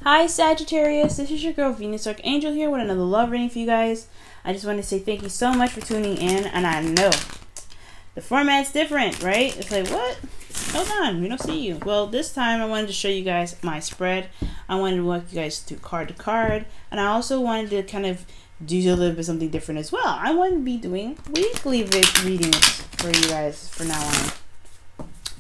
Hi Sagittarius, this is your girl Venus Archangel here with another love reading for you guys. I just want to say thank you so much for tuning in, and I know the format's different, right? It's like, what? Hold on, we don't see you. Well, this time I wanted to show you guys my spread. I wanted to walk you guys through card to card, and I also wanted to kind of do a little bit something different as well. I want to be doing weekly readings for you guys from now on.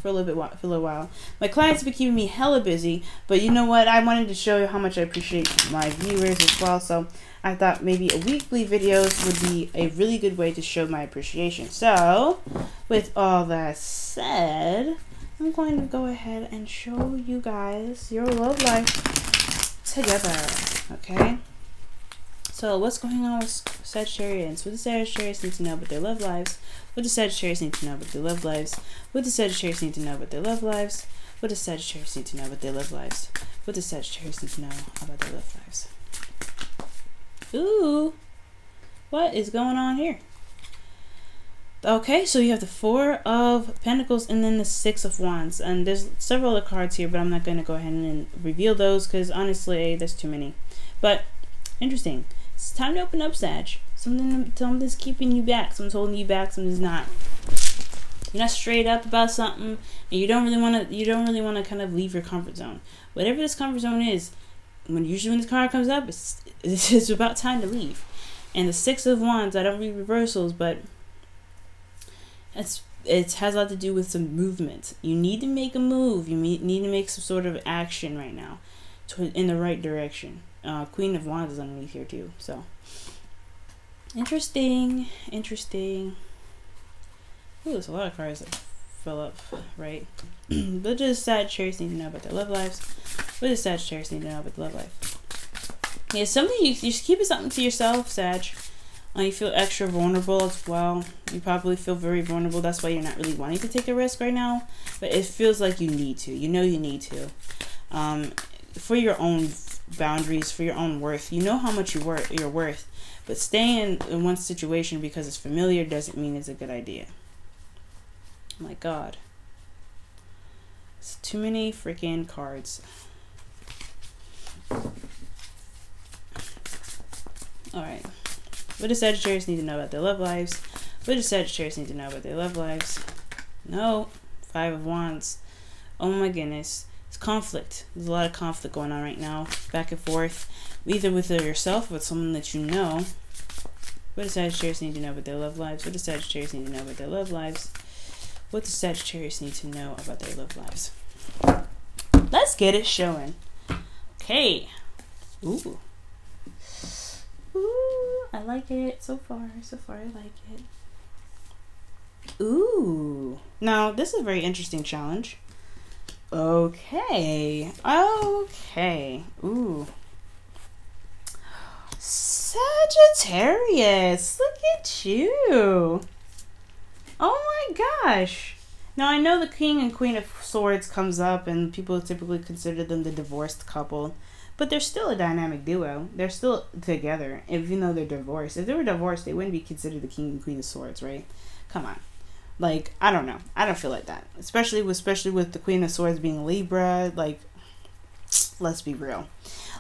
For a little while. My clients have been keeping me hella busy, but you know what? I wanted to show you how much I appreciate my viewers as well, so I thought maybe a weekly videos would be a really good way to show my appreciation. So, with all that said, I'm going to go ahead and show you guys your love life together, okay? So, what's going on with Sagittarians? What does Sagittarius need to know about their love lives? What does Sagittarius need to know about their love lives? What does Sagittarius need to know about their love lives? What does Sagittarius need to know about their love lives? What does Sagittarius need to know about their love lives? Ooh, what is going on here? Okay, so you have the Four of Pentacles and then the Six of Wands. And there's several other cards here, but I'm not going to go ahead and reveal those because honestly, there's too many. But interesting. It's time to open up, Sag. Something's keeping you back. Something's holding you back. Something's not. You're not straight up about something, and you don't really want to. You don't really want to kind of leave your comfort zone. Whatever this comfort zone is, usually when this card comes up, it's about time to leave. And the Six of Wands. I don't read reversals, but it has a lot to do with some movement. You need to make a move. You need to make some sort of action right now, in the right direction. Queen of Wands is underneath here too, so interesting. Ooh, there's a lot of cards that fill up, right? What does Sagittarius need to know about their love lives? What does Sagittarius need to know about their love life? Yeah, something you just keep it something to yourself, Sag. You feel extra vulnerable as well. You probably feel very vulnerable. That's why you're not really wanting to take a risk right now. But it feels like you need to. You know you need to. For your own boundaries, for your own worth. You know how much you're worth, but staying in one situation because it's familiar doesn't mean it's a good idea. Oh my God, it's too many freaking cards. All right, what does Sagittarius need to know about their love lives? What does Sagittarius need to know about their love lives? No. Five of Wands. Oh my goodness. It's conflict. There's a lot of conflict going on right now, back and forth, either with yourself or with someone that you know. What does Sagittarius need to know about their love lives? What does Sagittarius need to know about their love lives? What does Sagittarius need to know about their love lives? Let's get it showing. Okay. Ooh. Ooh, I like it so far. So far, I like it. Ooh. Now, this is a very interesting challenge. Okay. Ooh. Sagittarius, look at you. Oh my gosh. Now I know the King and Queen of Swords comes up and people typically consider them the divorced couple, but they're still a dynamic duo. They're still together, even though they're divorced. If they were divorced, they wouldn't be considered the King and Queen of Swords, right? Come on. Like, I don't know. I don't feel like that. Especially with the Queen of Swords being Libra. Like, let's be real.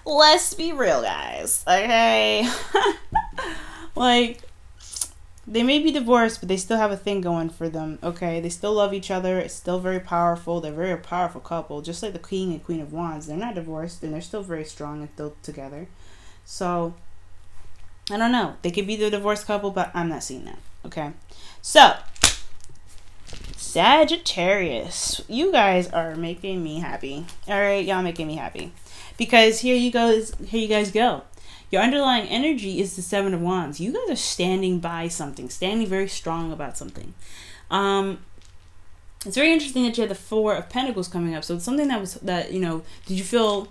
Let's be real, guys. Okay? Like, they may be divorced, but they still have a thing going for them. Okay? They still love each other. It's still very powerful. They're a very powerful couple. Just like the King and Queen of Wands. They're not divorced, and they're still very strong and still together. So, I don't know. They could be the divorced couple, but I'm not seeing that. Okay? So, Sagittarius, you guys are making me happy. All right, y'all making me happy because here you guys go. Your underlying energy is the Seven of Wands. You guys are standing by something, standing very strong about something. It's very interesting that you had the Four of Pentacles coming up. So it's something that you know. Did you feel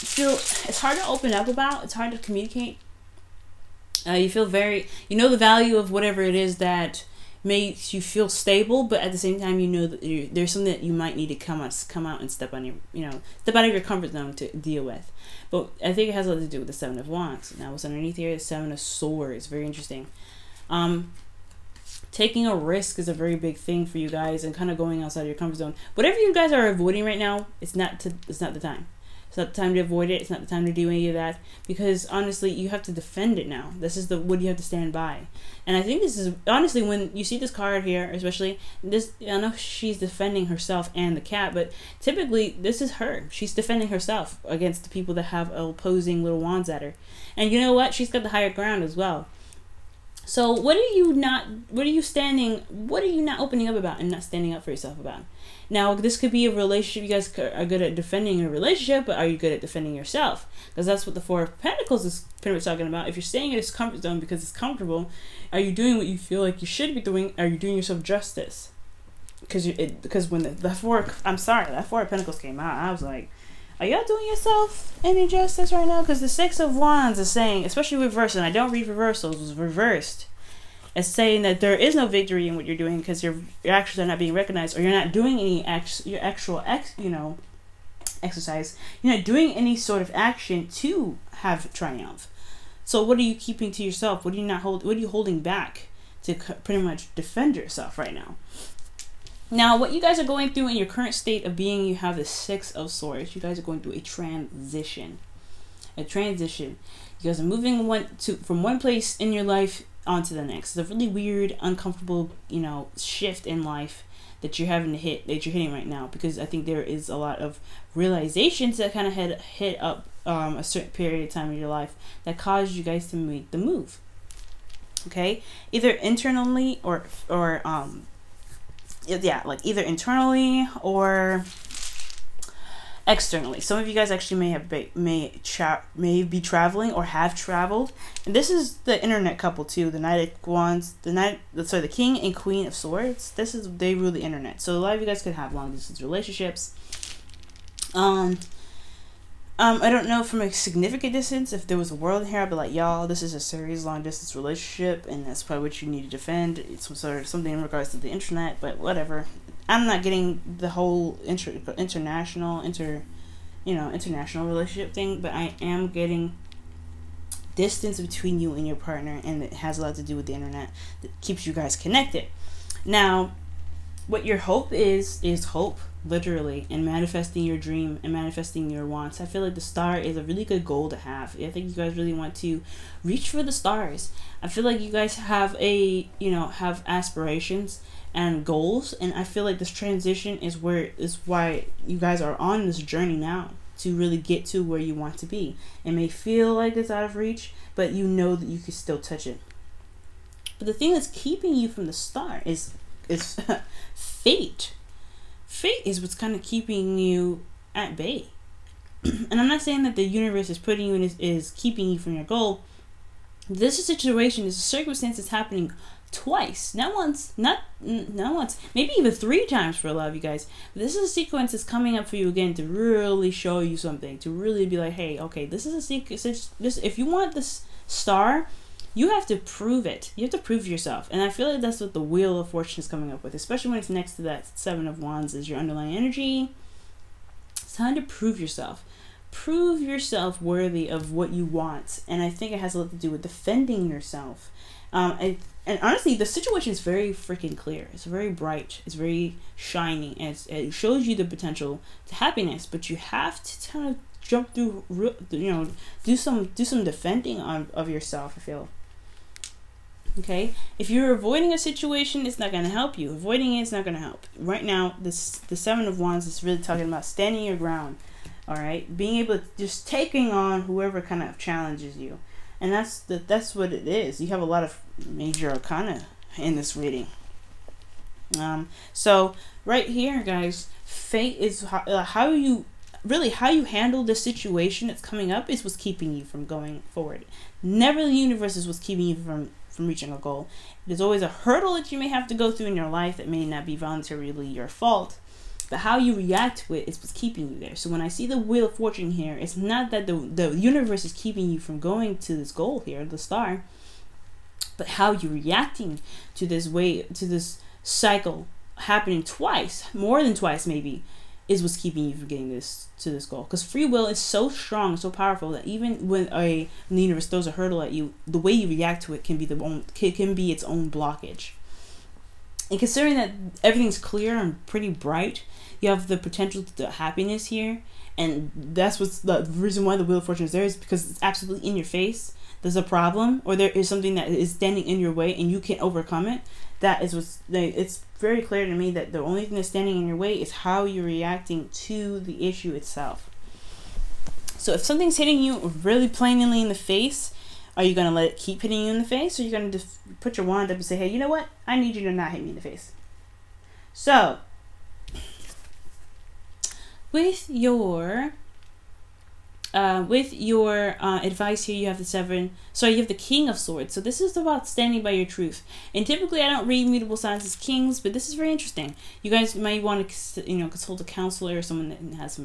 it's hard to open up about? It's hard to communicate. You feel you know the value of whatever it is that makes you feel stable, but at the same time, you know that there's something that you might need to come out and step on step out of your comfort zone to deal with. But I think it has a lot to do with the Seven of Wands. Now, what's underneath here is Seven of Swords. Very interesting. taking a risk is a very big thing for you guys, and kind of going outside your comfort zone. Whatever you guys are avoiding right now, it's not the time. It's not the time to avoid it. It's not the time to do any of that, because honestly, you have to defend it now. This is what you have to stand by. And I think this is, honestly, when you see this card here, especially this, I know she's defending herself and the cat, but typically this is her. She's defending herself against the people that have opposing little wands at her. And you know what? She's got the higher ground as well. So what are you not opening up about and not standing up for yourself about? Now, this could be a relationship. You guys are good at defending a relationship, but are you good at defending yourself? Because that's what the Four of Pentacles is pretty much talking about. If you're staying in this comfort zone because it's comfortable, are you doing what you feel like you should be doing? Are you doing yourself justice? Because when that Four of Pentacles came out, I was like, are y'all doing yourself any justice right now? Because the Six of Wands is saying, especially reversed, and I don't read reversals, it was reversed. It's saying that there is no victory in what you're doing because your actions are not being recognized, or you're not doing any exercise. You're not doing any sort of action to have triumph. So what are you keeping to yourself? What are you holding back to pretty much defend yourself right now? Now, what you guys are going through in your current state of being, you have the Six of Swords. You guys are going through a transition. You guys are moving from one place in your life onto the next. It's a really weird, uncomfortable, shift in life that you're hitting right now, because I think there is a lot of realizations that kind of hit up a certain period of time in your life that caused you guys to make the move. Okay, either internally or either internally or externally. Some of you guys actually may be traveling or have traveled, and this is the internet couple too. The Knight of Wands, the King and Queen of Swords. They rule the internet. So a lot of you guys could have long distance relationships. I don't know from a significant distance. If there was a world in here, I'd be like, y'all, this is a serious long distance relationship, and that's probably what you need to defend. It's sort of something in regards to the internet, but whatever. I'm not getting the whole international relationship thing, but I am getting distance between you and your partner, and it has a lot to do with the internet that keeps you guys connected. Now, what your hope is hope, literally, and manifesting your dream and manifesting your wants. I feel like the star is a really good goal to have. I think you guys really want to reach for the stars. I feel like you guys have have aspirations and goals, and I feel like this transition is why you guys are on this journey now to really get to where you want to be. It may feel like it's out of reach, but you know that you can still touch it. But the thing that's keeping you from the star is fate. Fate is what's kind of keeping you at bay. And I'm not saying that the universe is putting you in is keeping you from your goal. This is a situation, this is a circumstance that's happening twice, not once, maybe even 3 times for a lot of you guys. But this is a sequence that's coming up for you again to really show you something, to really be like, hey, okay, this is a sequence. If you want this star, you have to prove it. You have to prove yourself. And I feel like that's what the Wheel of Fortune is coming up with, especially when it's next to that Seven of Wands is your underlying energy. It's time to prove yourself. Prove yourself worthy of what you want. And I think it has a lot to do with defending yourself. And honestly, the situation is very freaking clear. It's very bright. It's very shiny. And it shows you the potential to happiness. But you have to kind of jump through, do some defending of yourself, I feel. Okay, if you're avoiding a situation, it's not going to help you. Avoiding it's not going to help. Right now, the Seven of Wands is really talking about standing your ground. All right, being able to just taking on whoever kind of challenges you, and that's what it is. You have a lot of major arcana in this reading. So right here, guys, fate is how you handle the situation that's coming up is what's keeping you from going forward. Never the universe is what's keeping you from reaching a goal. There's always a hurdle that you may have to go through in your life that may not be voluntarily your fault, but how you react to it is what's keeping you there. So when I see the Wheel of Fortune here, it's not that the universe is keeping you from going to this goal here, the star, but how you're reacting to this cycle happening twice, more than twice maybe, is what's keeping you from getting to this goal. Because free will is so strong, so powerful, that even when the universe throws a hurdle at you, the way you react to it can be its own blockage. And considering that everything's clear and pretty bright, you have the potential to happiness here. And that's what's the reason why the Wheel of Fortune is there, is because it's absolutely in your face. There's a problem, or there is something that is standing in your way and you can't overcome it. That is what's, it's very clear to me that the only thing that's standing in your way is how you're reacting to the issue itself. So if something's hitting you really plainly in the face, are you going to let it keep hitting you in the face? Or are you going to just put your wand up and say, hey, you know what? I need you to not hit me in the face. So, with your advice here, you have the you have the King of Swords. So this is about standing by your truth. And typically I don't read mutable signs as kings, but this is very interesting. You guys might want to, consult a counselor or someone that has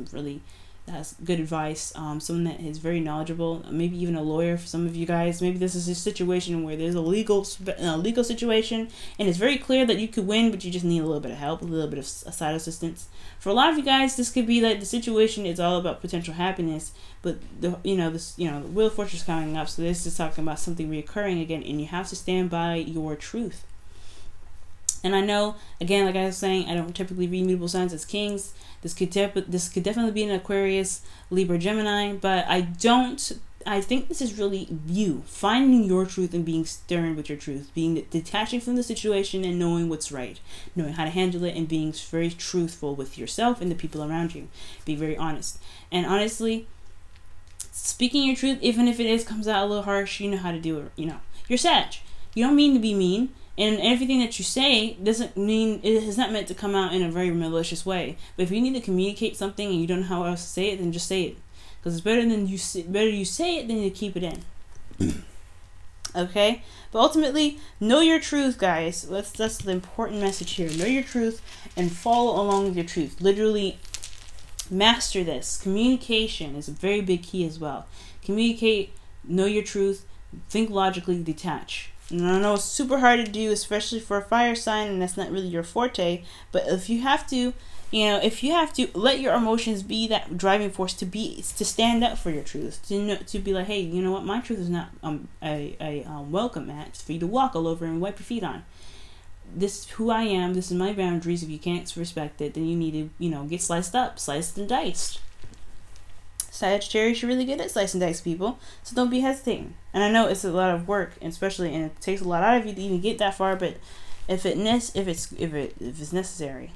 has good advice, someone that is very knowledgeable, maybe even a lawyer for some of you guys. Maybe this is a situation where there's a legal situation and it's very clear that you could win, but you just need a little bit of help, a little bit of side assistance. For a lot of you guys, this could be like the situation is all about potential happiness, but the Wheel of Fortune is coming up, so this is talking about something reoccurring again, and you have to stand by your truth. And I know, again, like I was saying, I don't typically read mutable signs as kings. This could definitely be an Aquarius, Libra, Gemini, but I think this is really you finding your truth and being stern with your truth, being detaching from the situation and knowing what's right, knowing how to handle it, and being very truthful with yourself and the people around you. Be very honest. And honestly, speaking your truth, even if it comes out a little harsh, you know how to do it. You're Sag. You don't mean to be mean. And everything that you say doesn't mean, it is not meant to come out in a very malicious way. But if you need to communicate something and you don't know how else to say it, then just say it. Because it's better you say it than you keep it in. Okay? But ultimately, know your truth, guys. That's the important message here. Know your truth and follow along with your truth. Literally master this. Communication is a very big key as well. Communicate, know your truth, think logically, detach. And I know it's super hard to do, especially for a fire sign, and that's not really your forte. But if you have to, let your emotions be that driving force to stand up for your truth, to be like, hey, you know what, my truth is not a welcome mat for you to walk all over and wipe your feet on. This is who I am. This is my boundaries. If you can't respect it, then you need to, get sliced up, sliced and diced. Sagittarius, you're really good at slicing dice people, so don't be hesitating. And I know it's a lot of work, and it takes a lot out of you to even get that far. But if it's necessary.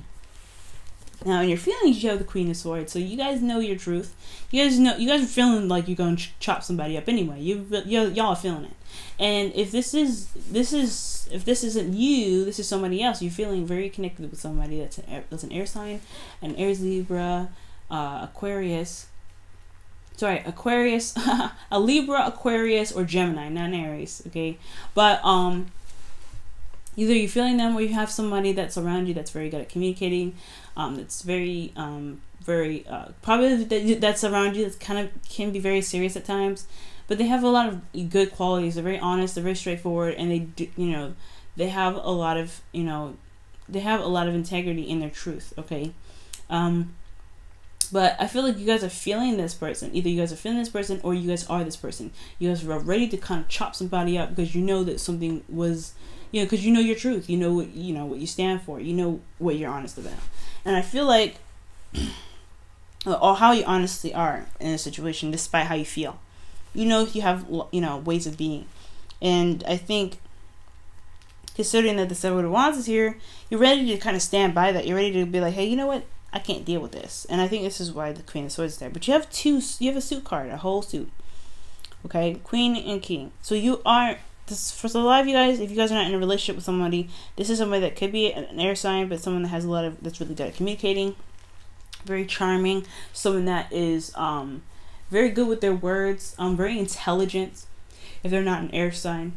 Now, in your feelings, you have the Queen of Swords, so you guys know your truth. You guys are feeling like you're going to chop somebody up anyway. Y'all are feeling it. And if this isn't you, this is somebody else. You're feeling very connected with somebody that's an air sign, an Aries, Libra, Aquarius. Sorry, Aquarius, a Libra, Aquarius, or Gemini, not an Aries, okay? But either you're feeling them, or you have somebody that's around you that's very good at communicating, that's very probably that's around you, that's can be very serious at times, but they have a lot of good qualities. They're very honest, they're very straightforward, and they have a lot of integrity in their truth, okay? But I feel like you guys are feeling this person. Either you guys are feeling this person, or you guys are this person. You guys are ready to kind of chop somebody up because you know that something was, because you know your truth. You know what you stand for. You know what you're honest about. And I feel like, or how you honestly are in a situation, despite how you feel. You have ways of being. And I think, considering that the Seven of Wands is here, you're ready to kind of stand by that. You're ready to be like, hey, you know what? I can't deal with this. And I think this is why the Queen of Swords is there. But you have a suit card, a whole suit. Okay? Queen and King. So for a lot of you guys, if you guys are not in a relationship with somebody, this is somebody that could be an air sign, but someone that has that's really good at communicating. Very charming. Someone that is very good with their words. Very intelligent. If they're not an air sign.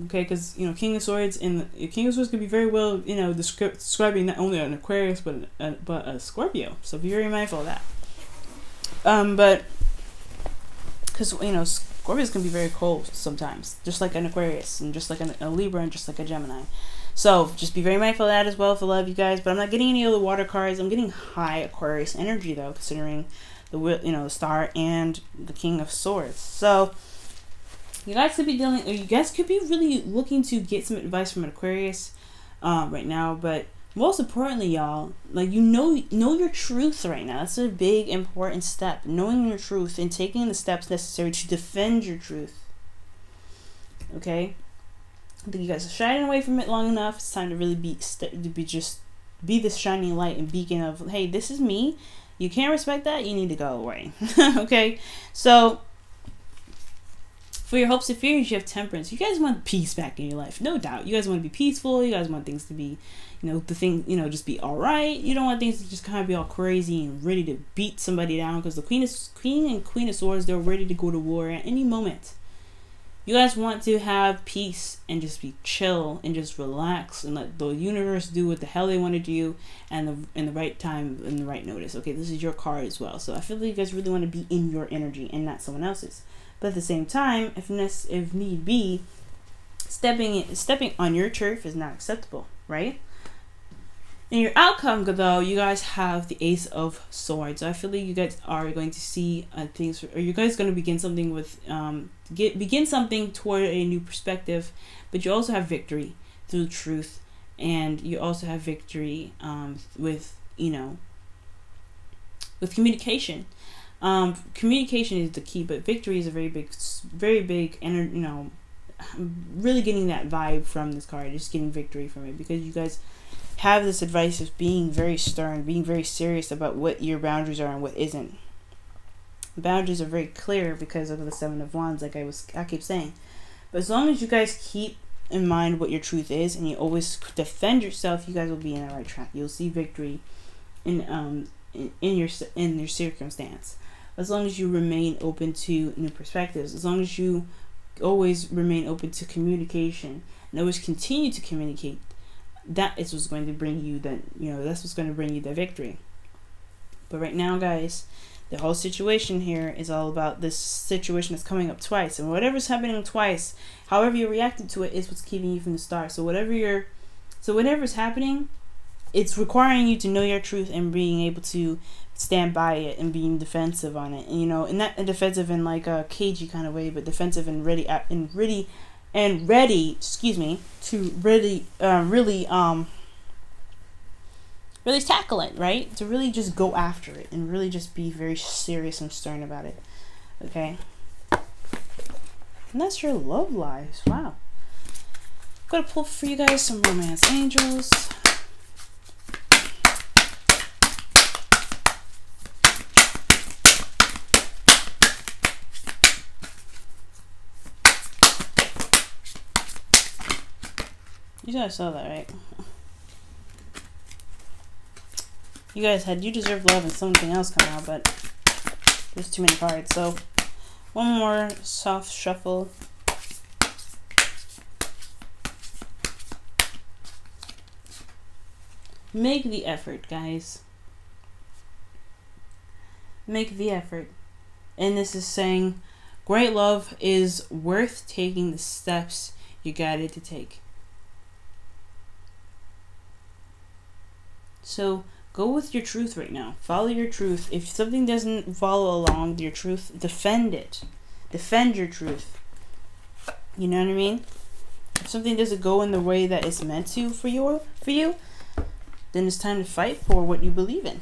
Okay, because King of Swords King of Swords can be very well describing not only an Aquarius but a Scorpio. So be very mindful of that. But because Scorpios can be very cold sometimes, just like an Aquarius, and just like a Libra, and just like a Gemini. So just be very mindful of that as well for a lot of you guys. But I'm not getting any of the water cards. I'm getting high Aquarius energy though, considering the Star and the King of Swords. So you guys could be really looking to get some advice from an Aquarius, right now. But most importantly, y'all, like, you know your truth right now. That's a big important step, knowing your truth and taking the steps necessary to defend your truth. Okay, I think you guys are shining away from it long enough. It's time to really be this shining light and beacon of, hey, this is me. You can't respect that, you need to go away. Okay, so for your hopes and fears, you have temperance. You guys want peace back in your life, no doubt. You guys want to be peaceful. You guys want things to be, just be all right. You don't want things to just kind of be all crazy and ready to beat somebody down, because the Queen and Queen of Swords, they're ready to go to war at any moment. You guys want to have peace and just be chill and just relax and let the universe do what the hell they want to do, and in the right time and the right notice. Okay, this is your card as well, so I feel like you guys really want to be in your energy and not someone else's. But at the same time, if need be, stepping on your turf is not acceptable, right? In your outcome, though, you guys have the Ace of Swords. So I feel like you guys are going to see things, or you guys going to begin something with, begin something toward a new perspective. But you also have victory through truth, and you also have victory with communication. Communication is the key, but victory is a very big, and really getting that vibe from this card, just getting victory from it, because you guys have this advice of being very stern, being very serious about what your boundaries are and what isn't. Boundaries are very clear because of the Seven of Wands, like I keep saying. But as long as you guys keep in mind what your truth is, and you always defend yourself, you guys will be in the right track. You'll see victory in your circumstance. As long as you remain open to new perspectives, as long as you always remain open to communication and always continue to communicate, that is what's going to bring you that's what's going to bring you the victory. But right now, guys, the whole situation here is all about this situation that's coming up twice, and whatever's happening twice, however you're reacting to it, is what's keeping you from the start. So whatever's happening, it's requiring you to know your truth and being able to stand by it and being defensive on it, and not defensive in like a cagey kind of way, but defensive and ready to really tackle it, right? To really just go after it and really just be very serious and stern about it. Okay, and that's your love lives. Wow. I'm gonna pull for you guys some romance angels. You guys saw that, right? You guys had You Deserve Love and something else come out, but there's too many cards. So one more soft shuffle. Make the effort, guys. Make the effort. And this is saying great love is worth taking the steps you guided to take. So go with your truth right now. Follow your truth. If something doesn't follow along your truth, defend it. Defend your truth. You know what I mean? If something doesn't go in the way that it's meant to for you, then it's time to fight for what you believe in.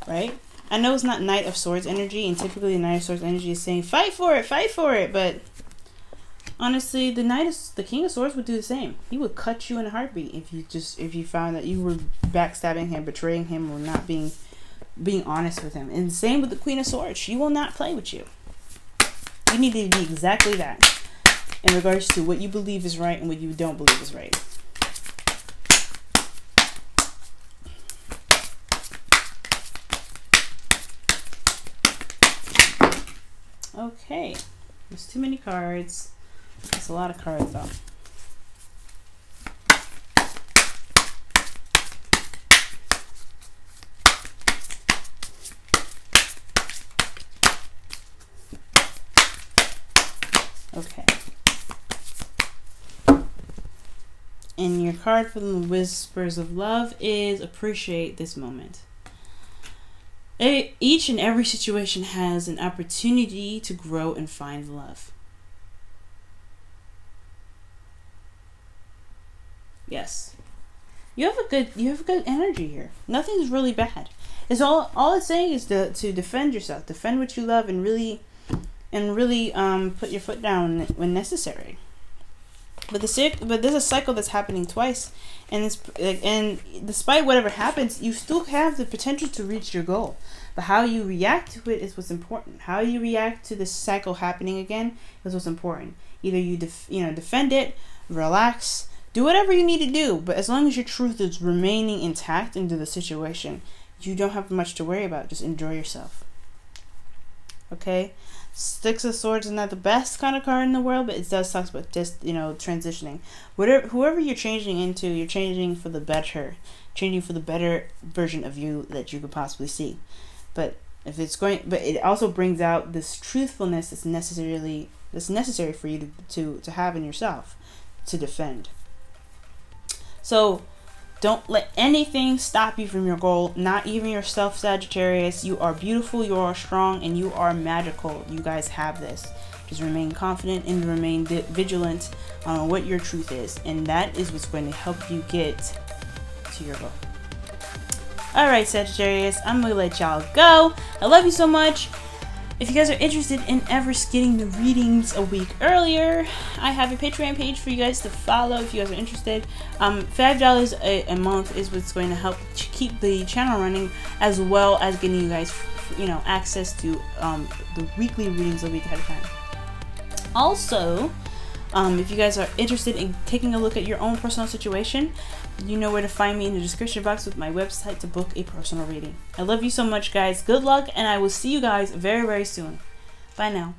Right? I know it's not Knight of Swords energy, and typically the Knight of Swords energy is saying fight for it, but honestly, the King of Swords would do the same. He would cut you in a heartbeat if you found that you were backstabbing him, betraying him, or not being honest with him. And same with the Queen of Swords. She will not play with you. You need to be exactly that in regards to what you believe is right and what you don't believe is right. Okay, there's too many cards. That's a lot of cards though. Okay. And your card from the Whispers of Love is appreciate this moment. Each and every situation has an opportunity to grow and find love. Yes. You have a good energy here. Nothing's really bad. It's all it's saying is to defend yourself, defend what you love, and really put your foot down when necessary. But there's a cycle that's happening twice, and despite whatever happens, you still have the potential to reach your goal. But how you react to it is what's important. How you react to this cycle happening again is what's important. Either you defend it, relax, do whatever you need to do, but as long as your truth is remaining intact into the situation, you don't have much to worry about. Just enjoy yourself. Okay? Six of Swords is not the best kind of card in the world, but it does talk about just, transitioning. Whoever you're changing into, you're changing for the better. Changing for the better version of you that you could possibly see. But it also brings out this truthfulness that's necessary for you to have in yourself to defend. So don't let anything stop you from your goal, not even yourself, Sagittarius. You are beautiful, you are strong, and you are magical. You guys have this. Just remain confident and remain vigilant on what your truth is. And that is what's going to help you get to your goal. Alright, Sagittarius, I'm going to let y'all go. I love you so much. If you guys are interested in ever getting the readings a week earlier, I have a Patreon page for you guys to follow if you guys are interested. $5 a month is what's going to help keep the channel running, as well as getting you guys, access to the weekly readings a week ahead of time. Also, if you guys are interested in taking a look at your own personal situation, you know where to find me in the description box with my website to book a personal reading. I love you so much, guys. Good luck, and I will see you guys very, very soon. Bye now.